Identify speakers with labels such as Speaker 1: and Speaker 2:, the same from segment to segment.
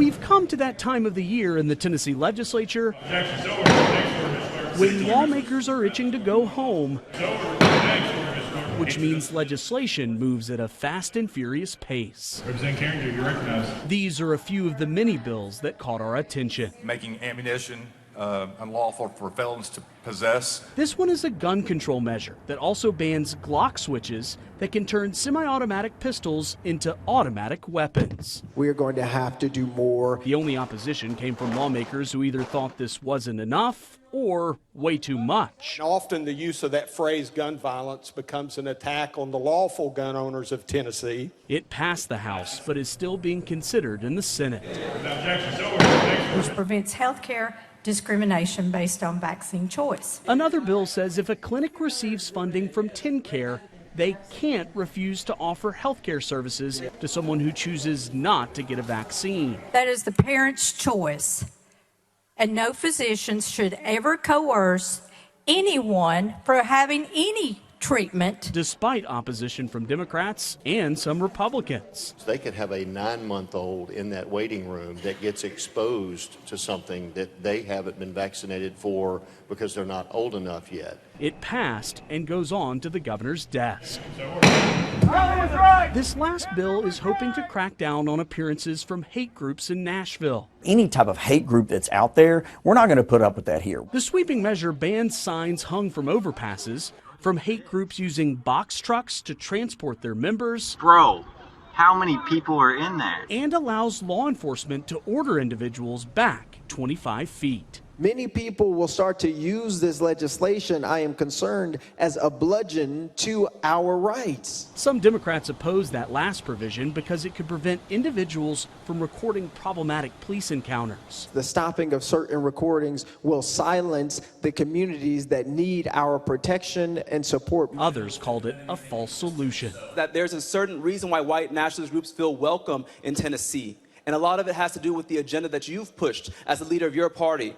Speaker 1: We've come to that time of the year in the Tennessee Legislature when lawmakers are itching to go home, which means legislation moves at a fast and furious pace.
Speaker 2: Representative Carringer, you're recognized.
Speaker 1: These are a few of the many bills that caught our attention.
Speaker 3: Making ammunition unlawful for felons to possess.
Speaker 1: This one is a gun control measure that also bans Glock switches that can turn semi-automatic pistols into automatic weapons.
Speaker 4: We are going to have to do more.
Speaker 1: The only opposition came from lawmakers who either thought this wasn't enough or way too much.
Speaker 5: Often the use of that phrase gun violence becomes an attack on the lawful gun owners of Tennessee.
Speaker 1: It passed the House, but is still being considered in the Senate.
Speaker 6: Which prevents health care discrimination based on vaccine choice.
Speaker 1: Another bill says if a clinic receives funding from TennCare, they can't refuse to offer health care services to someone who chooses not to get a vaccine.
Speaker 6: That is the parent's choice, and no physicians should ever coerce anyone for having any treatment.
Speaker 1: Despite opposition from Democrats and some Republicans.
Speaker 7: They could have a 9-month-old in that waiting room that gets exposed to something that they haven't been vaccinated for because they're not old enough yet.
Speaker 1: It passed and goes on to the governor's desk. This last bill is hoping to crack down on appearances from hate groups in Nashville.
Speaker 8: Any type of hate group that's out there, we're not going to put up with that here.
Speaker 1: The sweeping measure bans signs hung from overpasses, from hate groups using box trucks to transport their members.
Speaker 9: Bro, how many people are in there?
Speaker 1: And allows law enforcement to order individuals back 25 feet.
Speaker 4: Many people will start to use this legislation, I am concerned, as a bludgeon to our rights.
Speaker 1: Some Democrats oppose that last provision because it could prevent individuals from recording problematic police encounters.
Speaker 4: The stopping of certain recordings will silence the communities that need our protection and support.
Speaker 1: Others called it a false solution.
Speaker 10: That there's a certain reason why white nationalist groups feel welcome in Tennessee. And a lot of it has to do with the agenda that you've pushed as the leader of your party.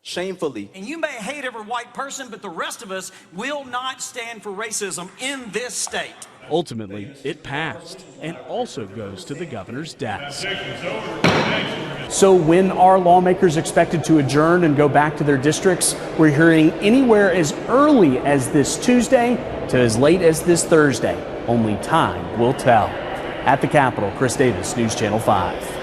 Speaker 10: Shamefully.
Speaker 11: And you may hate every white person, but the rest of us will not stand for racism in this state.
Speaker 1: Ultimately, it passed and also goes to the governor's desk. So when are lawmakers expected to adjourn and go back to their districts? We're hearing anywhere as early as this Tuesday to as late as this Thursday. Only time will tell. At the Capitol, Chris Davis, News Channel 5.